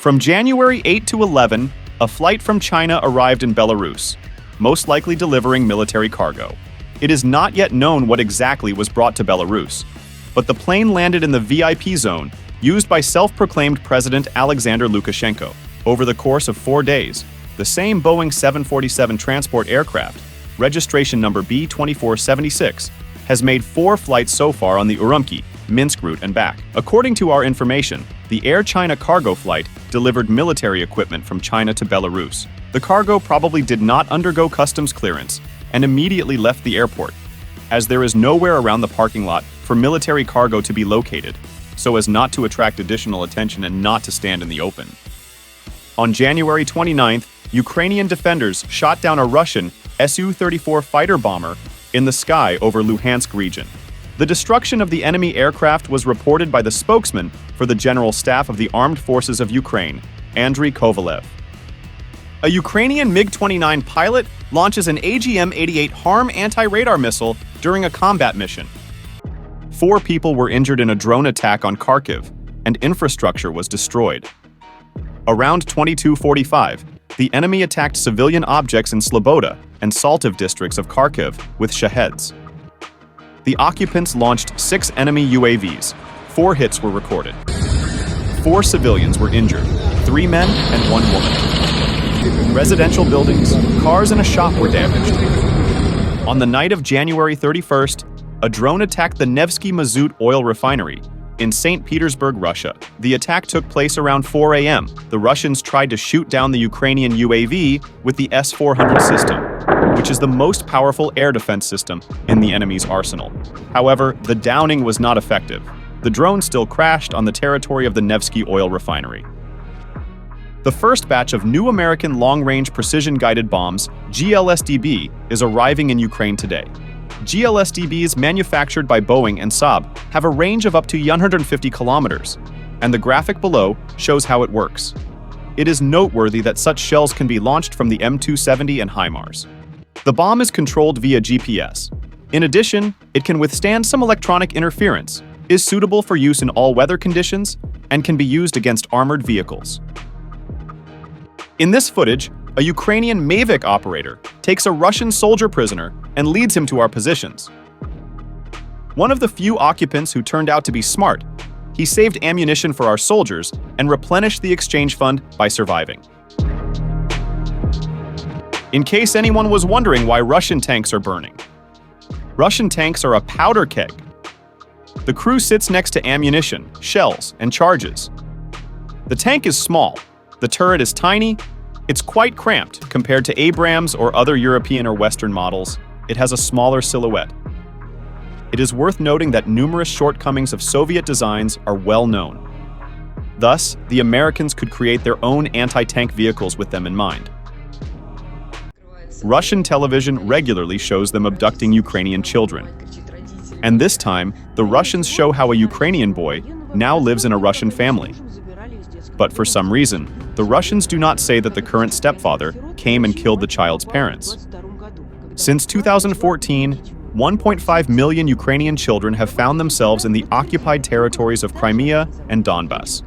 From January 8 to 11, a flight from China arrived in Belarus, most likely delivering military cargo. It is not yet known what exactly was brought to Belarus, but the plane landed in the VIP zone used by self-proclaimed President Alexander Lukashenko. Over the course of 4 days, the same Boeing 747 transport aircraft, registration number B2476, has made 4 flights so far on the Urumqi, Minsk route and back. According to our information, the Air China cargo flight delivered military equipment from China to Belarus. The cargo probably did not undergo customs clearance and immediately left the airport, as there is nowhere around the parking lot for military cargo to be located, so as not to attract additional attention and not to stand in the open. On January 29th, Ukrainian defenders shot down a Russian Su-34 fighter bomber in the sky over Luhansk region. The destruction of the enemy aircraft was reported by the spokesman for the General Staff of the Armed Forces of Ukraine, Andriy Kovalev. A Ukrainian MiG-29 pilot launches an AGM-88 HARM anti-radar missile during a combat mission. 4 people were injured in a drone attack on Kharkiv, and infrastructure was destroyed. Around 22:45, the enemy attacked civilian objects in Sloboda and Saltiv districts of Kharkiv with Shaheds. The occupants launched 6 enemy UAVs. 4 hits were recorded. 4 civilians were injured, 3 men and 1 woman. Residential buildings, cars, and a shop were damaged. On the night of January 31st, a drone attacked the Nevsky Mazout oil refinery in St. Petersburg, Russia. The attack took place around 4 a.m. The Russians tried to shoot down the Ukrainian UAV with the S-400 system, which is the most powerful air defense system in the enemy's arsenal. However, the downing was not effective. The drone still crashed on the territory of the Nevsky oil refinery. The first batch of new American long-range precision-guided bombs, GLSDB, is arriving in Ukraine today. GLSDBs manufactured by Boeing and Saab have a range of up to 150 kilometers, and the graphic below shows how it works. It is noteworthy that such shells can be launched from the M270 and HIMARS. The bomb is controlled via GPS. In addition, it can withstand some electronic interference, is suitable for use in all weather conditions, and can be used against armored vehicles. In this footage, a Ukrainian Mavic operator takes a Russian soldier prisoner and leads him to our positions. One of the few occupants who turned out to be smart, he saved ammunition for our soldiers and replenished the exchange fund by surviving. In case anyone was wondering why Russian tanks are burning, Russian tanks are a powder keg. The crew sits next to ammunition, shells, and charges. The tank is small, the turret is tiny, it's quite cramped compared to Abrams or other European or Western models. It has a smaller silhouette. It is worth noting that numerous shortcomings of Soviet designs are well known. Thus, the Americans could create their own anti-tank vehicles with them in mind. Russian television regularly shows them abducting Ukrainian children. And this time, the Russians show how a Ukrainian boy now lives in a Russian family. But for some reason, the Russians do not say that the current stepfather came and killed the child's parents. Since 2014, 1.5 million Ukrainian children have found themselves in the occupied territories of Crimea and Donbas.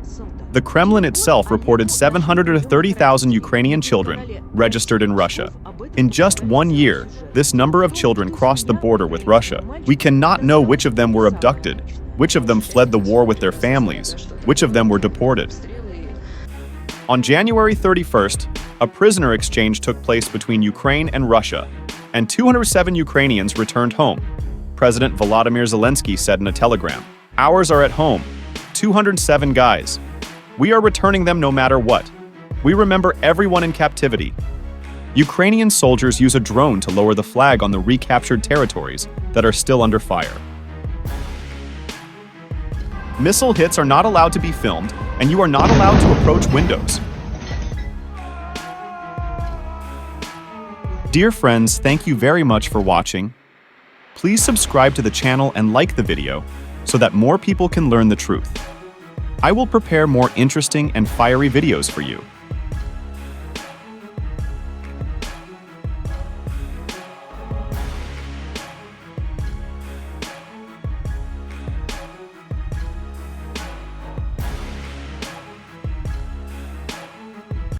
The Kremlin itself reported 730,000 Ukrainian children registered in Russia. In just 1 year, this number of children crossed the border with Russia. We cannot know which of them were abducted, which of them fled the war with their families, which of them were deported. On January 31st, a prisoner exchange took place between Ukraine and Russia, and 207 Ukrainians returned home. President Volodymyr Zelensky said in a telegram, "Ours are at home, 207 guys. We are returning them no matter what. We remember everyone in captivity." Ukrainian soldiers use a drone to lower the flag on the recaptured territories that are still under fire. Missile hits are not allowed to be filmed, and you are not allowed to approach windows. Dear friends, thank you very much for watching. Please subscribe to the channel and like the video so that more people can learn the truth. I will prepare more interesting and fiery videos for you.